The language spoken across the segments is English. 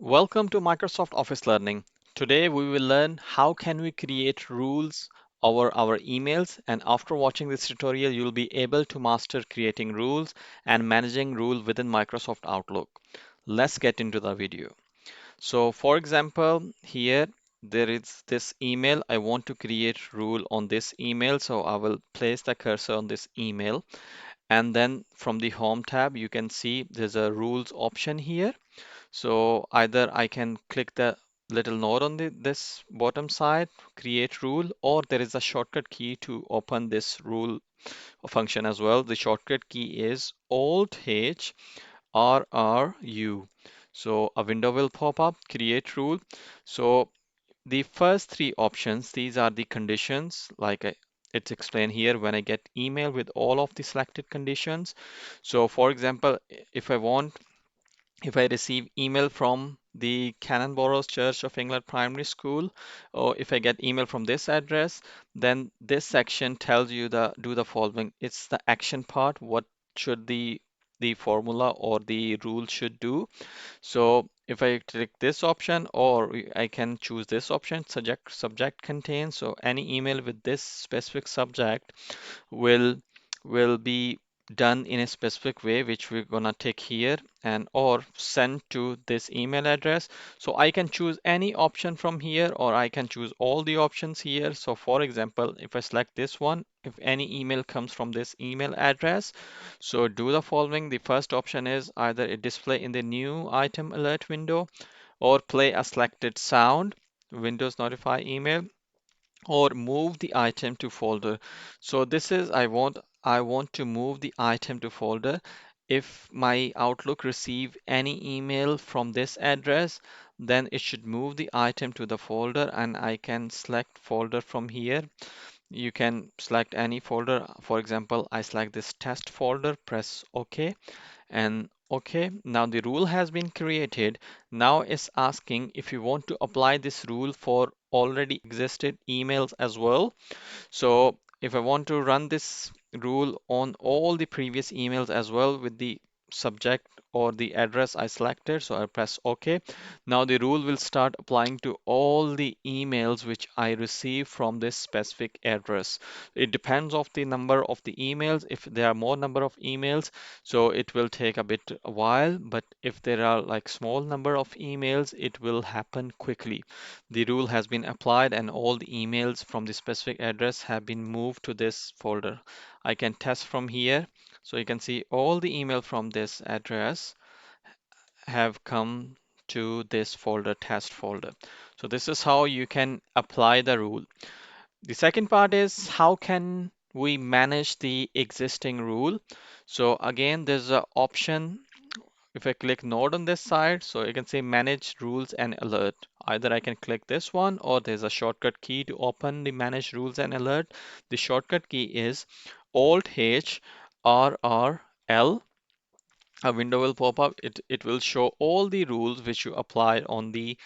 Welcome to Microsoft Office Learning. Today we will learn how can we create rules over our emails, and after watching this tutorial you'll be able to master creating rules and managing rules within Microsoft Outlook. Let's get into the video. So for example, here there is this email. I want to create rule on this email, so I will place the cursor on this email, and then from the home tab you can see there's a rules option here. So either I can click the little node on this bottom side, create rule, or there is a shortcut key to open this rule function as well. The shortcut key is Alt H R R U. So a window will pop up, create rule. So the first three options, these are the conditions, it's explained here when I get email with all of the selected conditions. So for example, if I want if I receive email from the Canonborough Church of England Primary School, or if I get email from this address, then this section tells you the do the following. It's the action part. What should the formula or the rule should do? So if I click this option, or I can choose this option, subject contains. So any email with this specific subject will be done in a specific way, which we're gonna take here, and or send to this email address. So I can choose any option from here, or I can choose all the options here. So for example, if I select this one, if any email comes from this email address, so do the following. The first option is either it display in the new item alert window, or play a selected sound, Windows notify email, or move the item to folder. So this is I want to move the item to folder. If my Outlook receive any email from this address, then it should move the item to the folder, and I can select folder from here. You can select any folder. For example, I select this test folder, press OK, and OK. Now the rule has been created. Now it's asking if you want to apply this rule for already existed emails as well. So if I want to run this rule on all the previous emails as well with the subject or the address I selected, so I press OK. Now the rule will start applying to all the emails which I receive from this specific address. It depends of the number of the emails. If there are more number of emails, so it will take a while, but if there are like small number of emails, it will happen quickly. The rule has been applied and all the emails from the specific address have been moved to this folder. I can test from here. So you can see all the email from this address have come to this folder, test folder. So this is how you can apply the rule. The second part is how can we manage the existing rule? So again, there's an option. If I click node on this side, so you can say manage rules and alert. Either I can click this one, or there's a shortcut key to open the manage rules and alert. The shortcut key is Alt H R R L. A window will pop up. It will show all the rules which you applied on the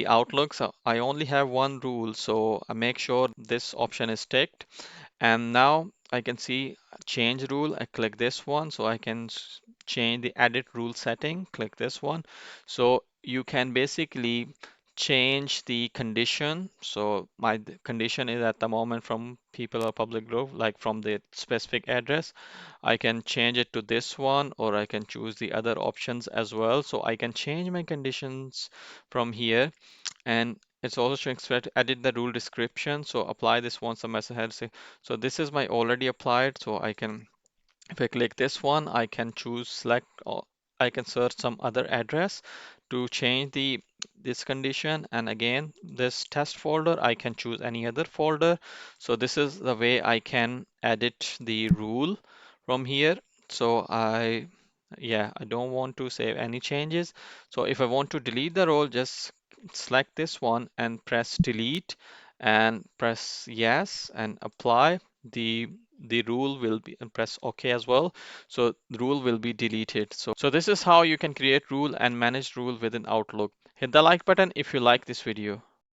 Outlook. So I only have one rule, so I make sure this option is ticked. And now I can see change rule. I click this one, so I can change the edit rule setting. Click this one. So you can basically change the condition. So my condition is at the moment from people or public group, like from the specific address. I can change it to this one, or I can choose the other options as well. So I can change my conditions from here, and it's also showing to edit the rule description. So apply this once the message has say. So this is my already applied. So I can, if I click this one, I can choose select, or I can search some other address to change this condition. And again, this test folder, I can choose any other folder. So this is the way I can edit the rule from here. So I don't want to save any changes. So if I want to delete the role, just select this one and press delete, and press yes and apply. The rule will be, and press OK as well. So the rule will be deleted. So this is how you can create rule and manage rule within Outlook. Hit the like button if you like this video.